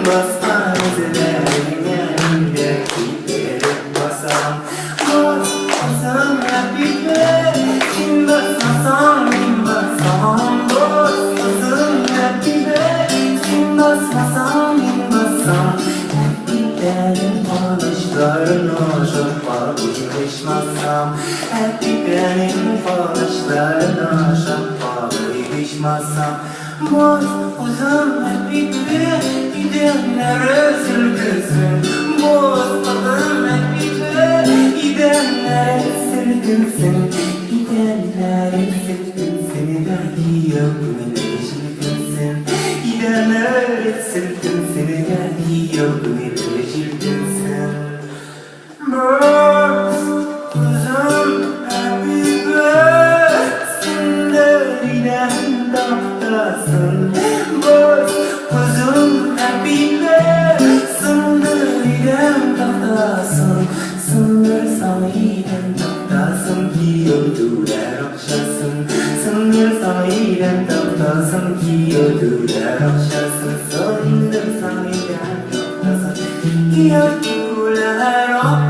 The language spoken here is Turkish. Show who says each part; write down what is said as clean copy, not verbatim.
Speaker 1: basma izlerine giderim basam. Basmasam happy bed, sin basmasam bin basam. Basmasam happy bed, sin basmasam bin basam. Giderim konuşlarına şafa uyuşmasam. Happy benim konuşlarına şafa uyuşmasam. Boz uzun happy bed, gidenler üzülgünsün. Boz uzun happy bed, gidenler üzülgünsün. Gidenler üzülgünsün, belki yok üzülgünsün. Gidenler üzülgünsün, belki yok üzülgünsün. Boz uzun happy bed, sinirden dağıtasın. Boz uzun happy bed, sinirden dağıtasın. Sınır sahiden dağıtasın ki ödüler akşasın. Sınır sahiden dağıtasın ki ödüler akşasın. Sınır sahiden dağıtasın ki ödüler akşasın.